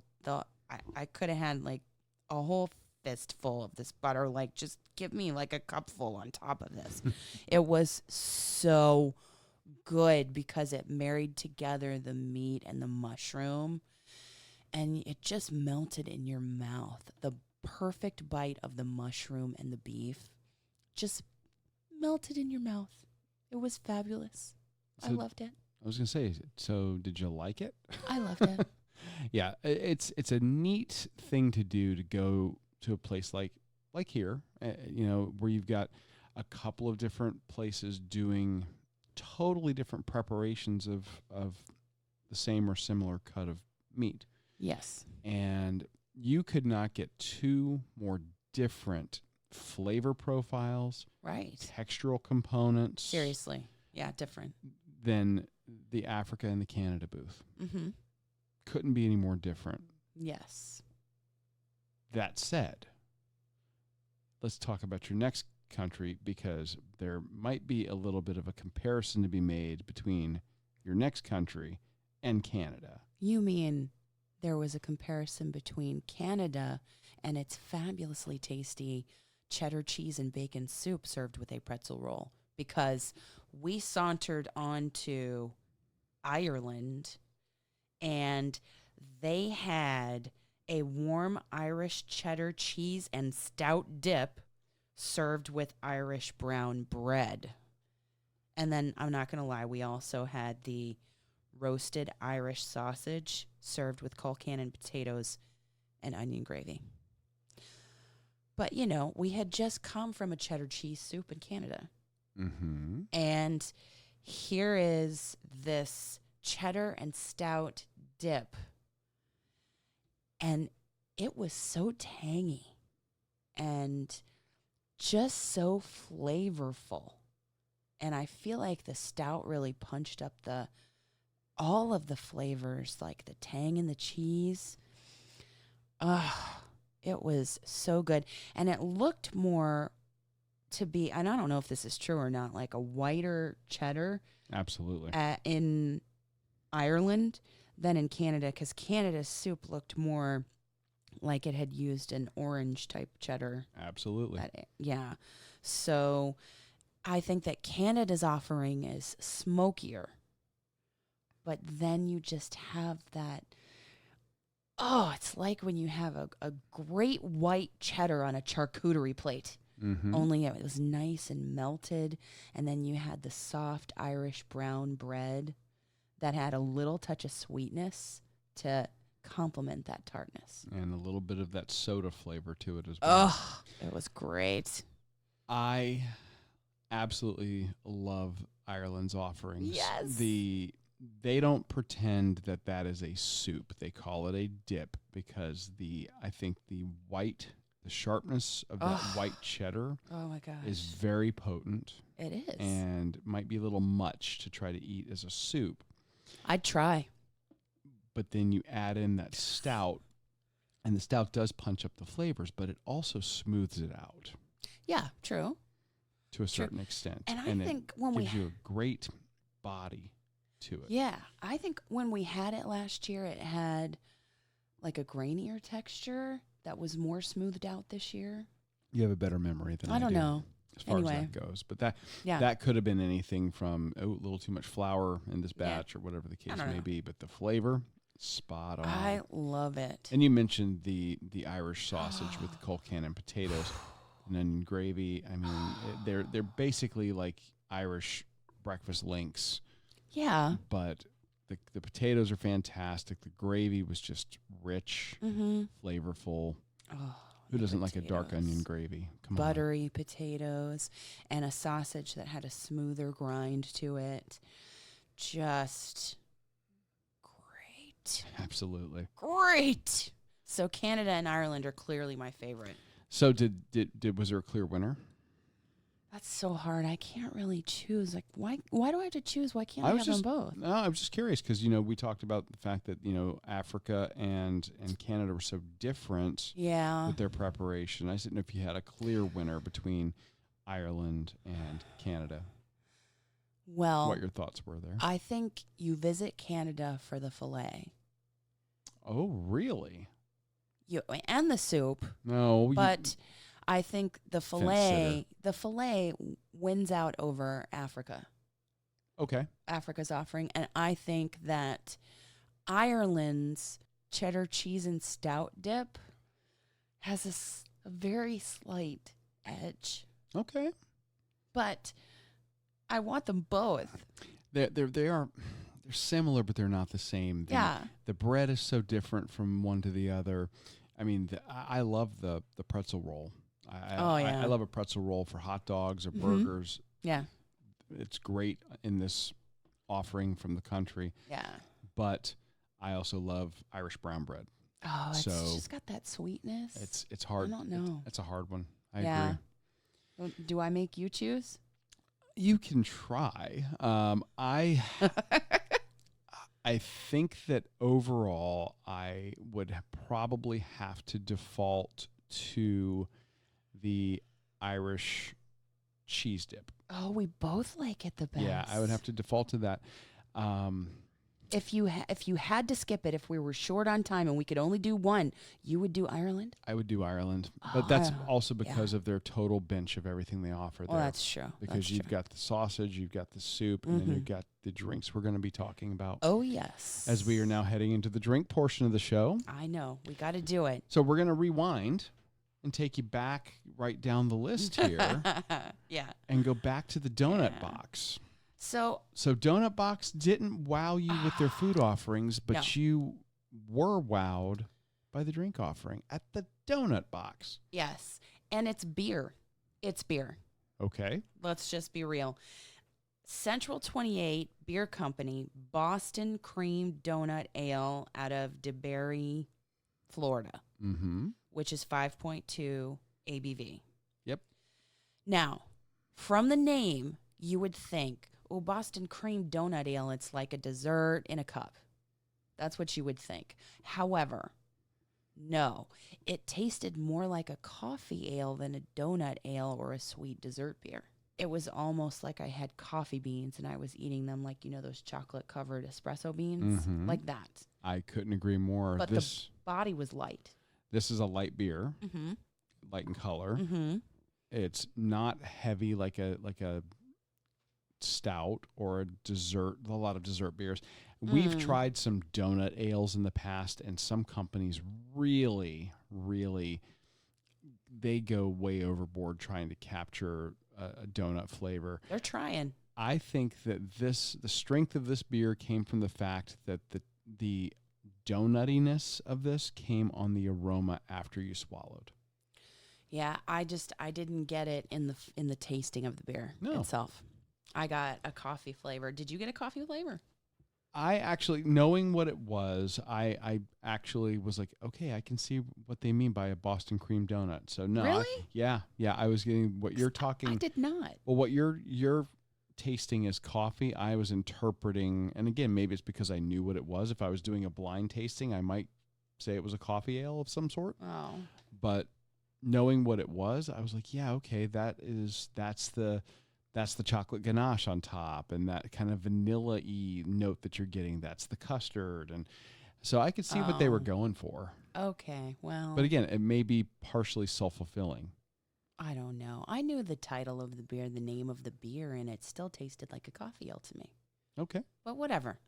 like a whole fistful of this butter. Like, just give me like a cupful on top of this. It was so good because it married together the meat and the mushroom, and it just melted in your mouth. The perfect bite of the mushroom and the beef just melted in your mouth. It was fabulous. I loved it. I was going to say, so did you like it? I loved it. Yeah, it's a neat thing to do to go to a place like here, where you've got a couple of different places doing totally different preparations of the same or similar cut of meat. Yes. And you could not get two more different flavor profiles, Right. textural components. Seriously. Yeah, different. Than the Africa and the Canada booth. Mm-hmm. Couldn't be any more different. Yes. That said, let's talk about your next country, because there might be a little bit of a comparison to be made between your next country and Canada. You mean there was a comparison between Canada and its fabulously tasty cheddar cheese and bacon soup served with a pretzel roll? Because we sauntered on to Ireland and they had a warm Irish cheddar cheese and stout dip served with Irish brown bread. And then, I'm not going to lie, we also had the roasted Irish sausage served with colcannon potatoes and onion gravy. But, we had just come from a cheddar cheese soup in Canada. Mm-hmm. And here is this cheddar and stout dip. And it was so tangy and just so flavorful. And I feel like the stout really punched up all of the flavors, like the tang in the cheese. It was so good. And it looked more to be, and I don't know if this is true or not, like a whiter cheddar. Absolutely. In Ireland than in Canada, because Canada's soup looked more like it had used an orange type cheddar. Absolutely. Yeah. So I think that Canada's offering is smokier, but then you just have that. Oh, it's like when you have a great white cheddar on a charcuterie plate. Mm-hmm. Only it was nice and melted, and then you had the soft Irish brown bread that had a little touch of sweetness to complement that tartness. And a little bit of that soda flavor to it as well. Oh, it was great. I absolutely love Ireland's offerings. Yes. They don't pretend that is a soup. They call it a dip because I think the sharpness of that white cheddar is very potent. It is. And might be a little much to try to eat as a soup. I'd try. But then you add in that stout, and the stout does punch up the flavors, but it also smooths it out. Yeah, true. To a certain extent. And I think when gives you a great body to it. Yeah, I think when we had it last year, it had like a grainier texture that was more smoothed out this year. You have a better memory than I don't do, know. as far as that goes. But that could have been anything from a little too much flour in this batch or whatever the case may be. But the flavor, spot on. I love it. And you mentioned the Irish sausage with colcannon potatoes and onion gravy. I mean, they're basically like Irish breakfast links. Yeah. But the potatoes are fantastic. The gravy was just rich, flavorful. Oh, who doesn't like a dark onion gravy? Come on. Buttery potatoes and a sausage that had a smoother grind to it. Just great. Absolutely. Great. So Canada and Ireland are clearly my favorite. So was there a clear winner? That's so hard. I can't really choose. Like, why do I have to choose? Why can't I have them both? No, I was just curious because, we talked about the fact that, Africa and Canada were so different with their preparation. I just didn't know if you had a clear winner between Ireland and Canada. Well, what your thoughts were there. I think you visit Canada for the filet. Oh, really? And the soup. No. But I think the filet wins out over Africa. Okay. Africa's offering. And I think that Ireland's cheddar cheese and stout dip has a very slight edge. Okay. But I want them both. They're they're similar, but they're not the same. The bread is so different from one to the other. I mean, I love the pretzel roll. I love a pretzel roll for hot dogs or burgers. Yeah. It's great in this offering from the country. Yeah. But I also love Irish brown bread. Oh, it's just got that sweetness. It's hard. I don't know. It's a hard one. I agree. Do I make you choose? You can try. I think that overall I would probably have to default to the Irish cheese dip. Oh, we both like it the best. Yeah, I would have to default to that. If you had to skip it, if we were short on time and we could only do one, you would do Ireland? I would do Ireland. But that's also because of their total bench of everything they offer there. Well, that's true. Because you've got the sausage, you've got the soup, and then you've got the drinks we're going to be talking about. Oh, yes. As we are now heading into the drink portion of the show. I know. We got to do it. So we're going to rewind and take you back right down the list here. Yeah. And go back to the donut box. So Donut Box didn't wow you with their food offerings, but you were wowed by the drink offering at the Donut Box. Yes. And it's beer. It's beer. Okay. Let's just be real. Central 28 Beer Company, Boston Cream Donut Ale out of DeBary, Florida, which is 5.2 ABV. Yep. Now, from the name, you would think, Boston Cream Donut Ale, it's like a dessert in a cup. That's what you would think. However, no, it tasted more like a coffee ale than a donut ale or a sweet dessert beer. It was almost like I had coffee beans and I was eating them like, those chocolate-covered espresso beans, like that. I couldn't agree more. But the body was light. This is a light beer, light in color. It's not heavy like a stout or a dessert, a lot of dessert beers. We've tried some donut ales in the past, and some companies really, they go way overboard trying to capture a donut flavor. They're trying. I think that the strength of this beer came from the fact that the donutiness of this came on the aroma after you swallowed. Yeah, I didn't get it in the tasting of the beer itself. I got a coffee flavor. Did you get a coffee flavor? I actually, knowing what it was, I actually was like, okay, I can see what they mean by a Boston cream donut. So no, really? Yeah, I was getting what you're talking. I did not. Well, what you're tasting as coffee, I was interpreting, and again, maybe it's because I knew what it was. If I was doing a blind tasting, I might say it was a coffee ale of some sort. Oh, but knowing what it was, I was like, yeah, okay, that's the chocolate ganache on top, and that kind of vanilla-y note that you're getting, that's the custard. And so I could see what they were going for. Okay, well. But again, it may be partially self-fulfilling. I don't know. I knew the title of the beer, the name of the beer, and it still tasted like a coffee ale to me. Okay. But whatever.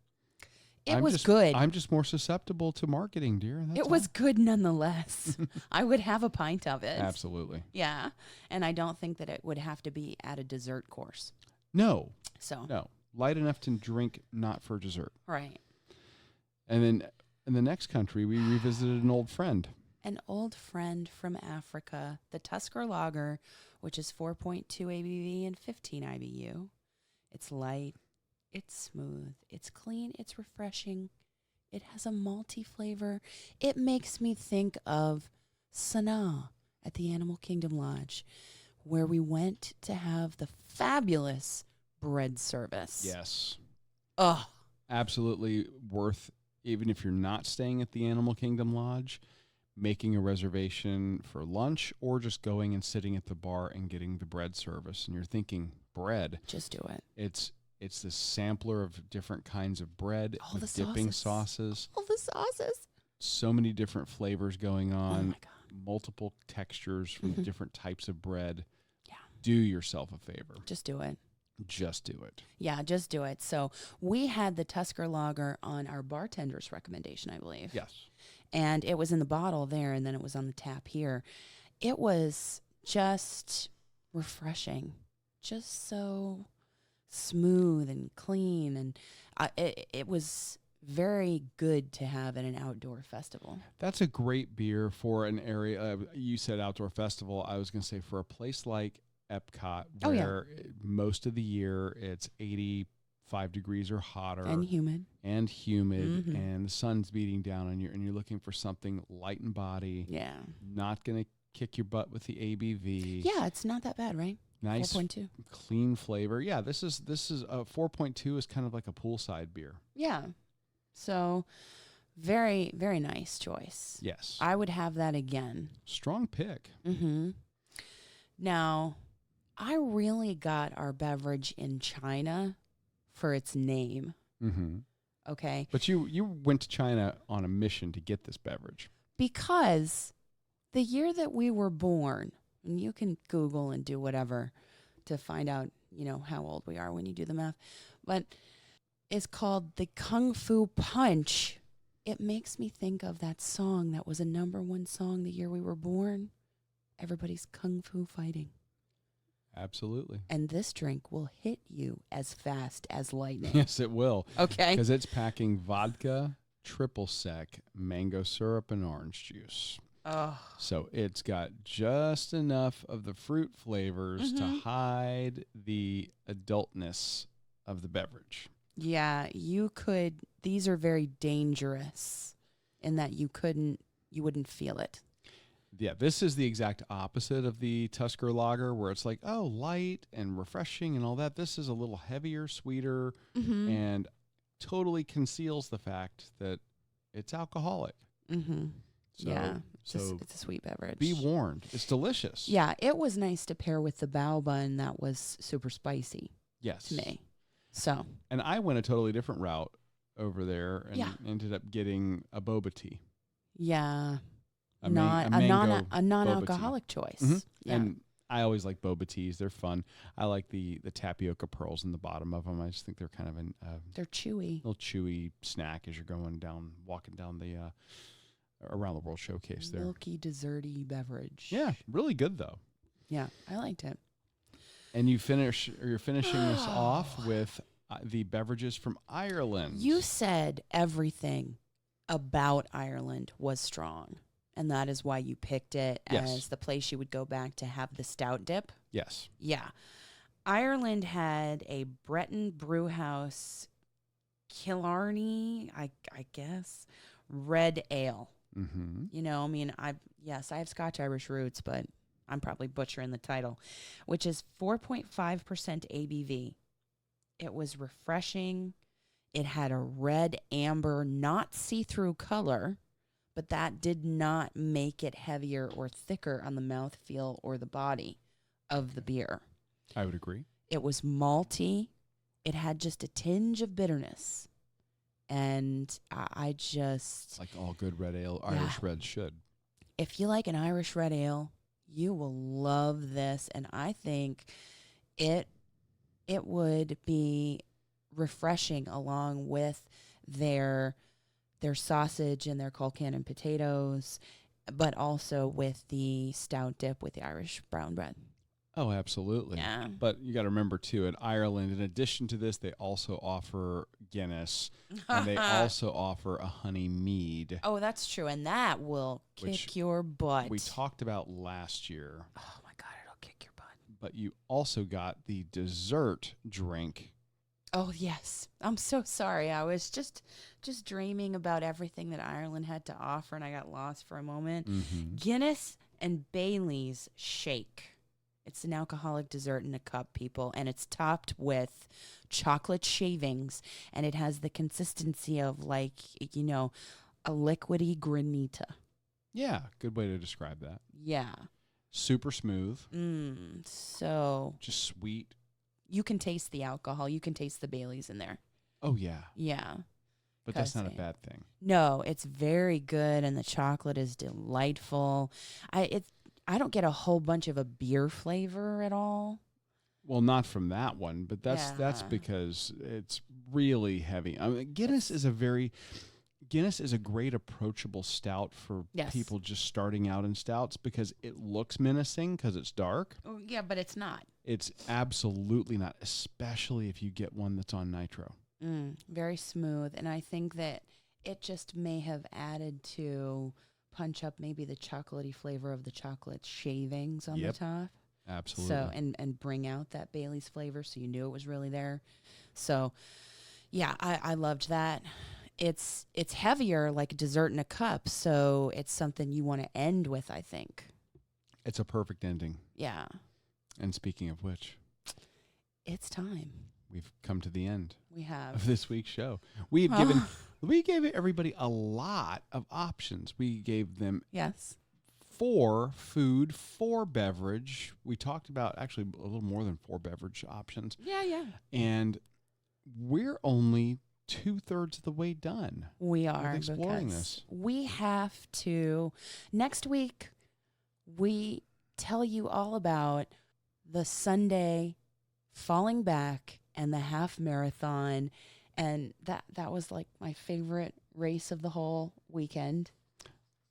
It was good. I'm just more susceptible to marketing, dear. It was good nonetheless. I would have a pint of it. Absolutely. Yeah. And I don't think that it would have to be at a dessert course. No. So. No. Light enough to drink, not for dessert. Right. And then in the next country, we revisited an old friend. An old friend from Africa, the Tusker Lager, which is 4.2 ABV and 15 IBU. It's light. It's smooth. It's clean. It's refreshing. It has a malty flavor. It makes me think of Sanaa at the Animal Kingdom Lodge, where we went to have the fabulous bread service. Yes. Oh. Absolutely worth, even if you're not staying at the Animal Kingdom Lodge, making a reservation for lunch or just going and sitting at the bar and getting the bread service. And you're thinking, bread. Just do it. It's this sampler of different kinds of bread with the dipping sauces. All the sauces. So many different flavors going on. Oh, my God. Multiple textures from different types of bread. Yeah. Do yourself a favor. Just do it. Just do it. Yeah, just do it. So we had the Tusker Lager on our bartender's recommendation, I believe. Yes. And it was in the bottle there, and then it was on the tap here. It was just refreshing. Just so smooth and clean. And It was very good to have at an outdoor festival. That's a great beer for an area. You said outdoor festival. I was going to say for a place like Epcot, where most of the year it's 85 degrees or hotter. And humid. And the sun's beating down on you, and you're looking for something light in body. Yeah. Not going to kick your butt with the ABV. Yeah, it's not that bad, right? Nice 4.2. Clean flavor. Yeah, this is 4.2 is kind of like a poolside beer. Yeah. So very, very nice choice. Yes. I would have that again. Strong pick. Mm-hmm. Now, I really got our beverage in China for its name. Mm-hmm. Okay. But you went to China on a mission to get this beverage. Because the year that we were born, and you can Google and do whatever to find out, how old we are when you do the math, but it's called the Kung Fu Punch. It makes me think of that song that was a #1 song the year we were born. Everybody's Kung Fu fighting. Absolutely. And this drink will hit you as fast as lightning. Yes, it will. Okay. Because it's packing vodka, triple sec, mango syrup, and orange juice. Oh. So it's got just enough of the fruit flavors to hide the adultness of the beverage. Yeah, these are very dangerous in that you wouldn't feel it. Yeah, this is the exact opposite of the Tusker Lager, where it's like, oh, light and refreshing and all that. This is a little heavier, sweeter, and totally conceals the fact that it's alcoholic. Mm-hmm. So, yeah, so it's a sweet beverage. Be warned. It's delicious. Yeah, it was nice to pair with the bao bun that was super spicy. Yes. To me. So. And I went a totally different route over there and ended up getting a boba tea. Yeah. A non-alcoholic choice. Mm-hmm. Yeah. And I always like boba teas. They're fun. I like the tapioca pearls in the bottom of them. I just think they're kind of they're chewy. Little chewy snack as you're walking down the Around the World showcase there. Milky, desserty beverage. Yeah, really good though. Yeah, I liked it. And you're finishing this off with the beverages from Ireland. You said everything about Ireland was strong, and that is why you picked it as the place you would go back to have the stout dip. Yes. Yeah. Ireland had a Breton brewhouse, Killarney, I guess, red ale. Mm-hmm. I have Scotch-Irish roots, but I'm probably butchering the title, which is 4.5% ABV. It was refreshing. It had a red amber, not see-through color, but that did not make it heavier or thicker on the mouthfeel or the body of the beer. I would agree. It was malty. It had just a tinge of bitterness. And I just... It's like all good red ale, Irish red should. If you like an Irish red ale, you will love this. And I think it would be refreshing along with their sausage and their Colcannon potatoes, but also with the stout dip with the Irish brown bread. Oh, absolutely. Yeah. But you got to remember, too, in Ireland, in addition to this, they also offer Guinness, and they also offer a honey mead. Oh, that's true, and that will kick your butt. We talked about last year. Oh, my God, it'll kick your butt. But you also got the dessert drink. Oh, yes. I'm so sorry. I was just dreaming about everything that Ireland had to offer, and I got lost for a moment. Mm-hmm. Guinness and Bailey's shake. It's an alcoholic dessert in a cup, people, and it's topped with chocolate shavings, and it has the consistency of, like, a liquidy granita. Yeah, good way to describe that. Yeah. Super smooth. So. Just sweet. You can taste the alcohol. You can taste the Baileys in there. Oh, yeah. Yeah. But that's not a bad thing. No, it's very good, and the chocolate is delightful. I don't get a whole bunch of a beer flavor at all. Well, not from that one, but that's because it's really heavy. I mean, Guinness is a great approachable stout for people just starting out in stouts because it looks menacing because it's dark. Oh, yeah, but it's not. It's absolutely not, especially if you get one that's on nitro. Very smooth. And I think that it just may have added to punch up maybe the chocolatey flavor of the chocolate shavings on the top. Absolutely. So, and bring out that Bailey's flavor so you knew it was really there. So, yeah, I loved that. It's heavier, like a dessert in a cup, so it's something you want to end with, I think. It's a perfect ending. Yeah. And speaking of which, it's time. We've come to the end. We have. Of this week's show. We gave everybody a lot of options. We gave them 4 food, 4 beverage. We talked about actually a little more than 4 beverage options. Yeah. And we're only 2/3 of the way done. We are with exploring this. We have to. Next week, we tell you all about the Sunday falling back and the half marathon. And that was like my favorite race of the whole weekend.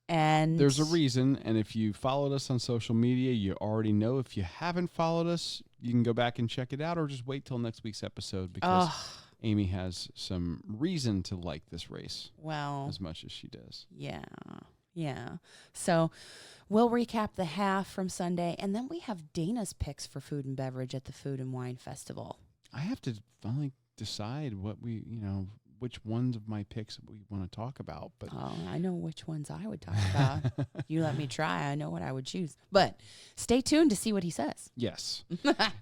And there's a reason. And if you followed us on social media, you already know. If you haven't followed us, you can go back and check it out, or just wait till next week's episode, because Aimee has some reason to like this race as much as she does. Yeah. So we'll recap the half from Sunday, and then we have Dana's picks for food and beverage at the Food and Wine Festival. I have to finally decide which ones of my picks we want to talk about. But I know which ones I would talk about. You let me try. I know what I would choose. But stay tuned to see what he says. Yes.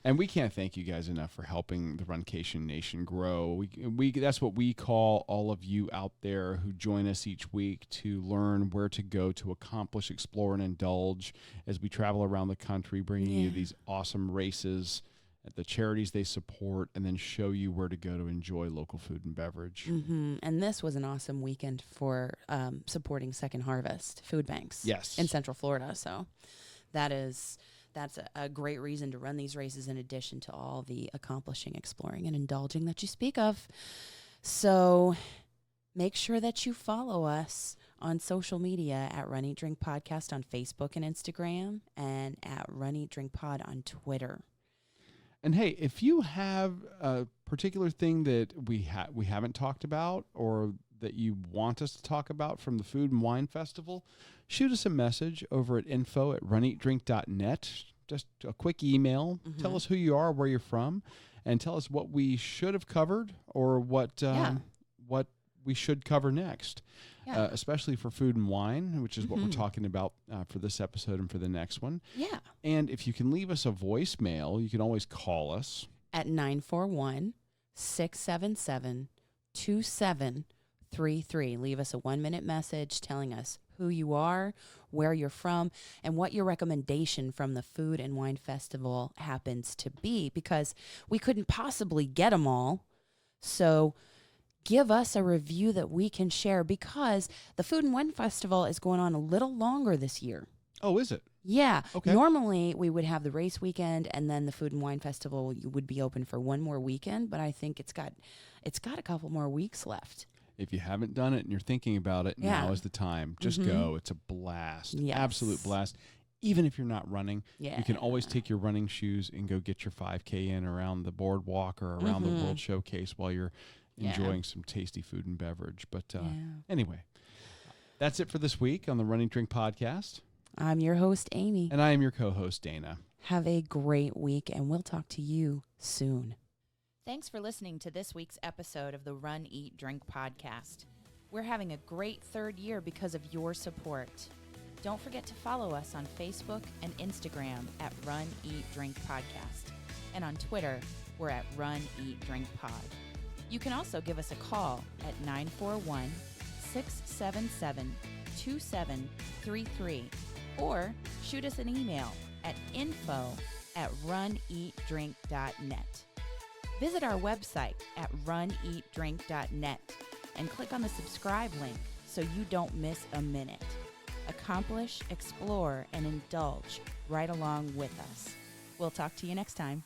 And we can't thank you guys enough for helping the Runcation Nation grow. We that's what we call all of you out there who join us each week to learn where to go to accomplish, explore, and indulge as we travel around the country, bringing you these awesome races at the charities they support, and then show you where to go to enjoy local food and beverage. Mm-hmm. And this was an awesome weekend for supporting Second Harvest Food Banks in Central Florida. So that's a great reason to run these races, in addition to all the accomplishing, exploring, and indulging that you speak of. So make sure that you follow us on social media at Run Eat Drink Podcast on Facebook and Instagram, and at Run Eat Drink Pod on Twitter. And hey, if you have a particular thing that we haven't talked about, or that you want us to talk about from the Food and Wine Festival, shoot us a message over at info@runeatdrink.net. Just a quick email. Mm-hmm. Tell us who you are, where you're from, and tell us what we should have covered, or what we should cover next. Especially for food and wine, which is what we're talking about for this episode and for the next one. Yeah. And if you can leave us a voicemail, you can always call us at 941-677-2733. Leave us a 1-minute message telling us who you are, where you're from, and what your recommendation from the Food and Wine Festival happens to be, because we couldn't possibly get them all. So give us a review that we can share, because the Food and Wine Festival is going on a little longer this year. Oh, is it? Yeah. Okay. Normally, we would have the race weekend, and then the Food and Wine Festival would be open for one more weekend, but I think it's got a couple more weeks left. If you haven't done it and you're thinking about it, now is the time. Just go. It's a blast. Yes. Absolute blast. Even if you're not running, you can always take your running shoes and go get your 5K in around the boardwalk or around the World Showcase while you're enjoying some tasty food and beverage. But anyway, that's it for this week on the Run Eat Drink Podcast. I'm your host, Aimee. And I am your co-host, Dana. Have a great week, and we'll talk to you soon. Thanks for listening to this week's episode of the Run, Eat, Drink Podcast. We're having a great 3rd year because of your support. Don't forget to follow us on Facebook and Instagram at Run, Eat, Drink Podcast. And on Twitter, we're at Run, Eat, Drink Pod. You can also give us a call at 941-677-2733, or shoot us an email at info@runeatdrink.net. Visit our website at runeatdrink.net and click on the subscribe link so you don't miss a minute. Accomplish, explore, and indulge right along with us. We'll talk to you next time.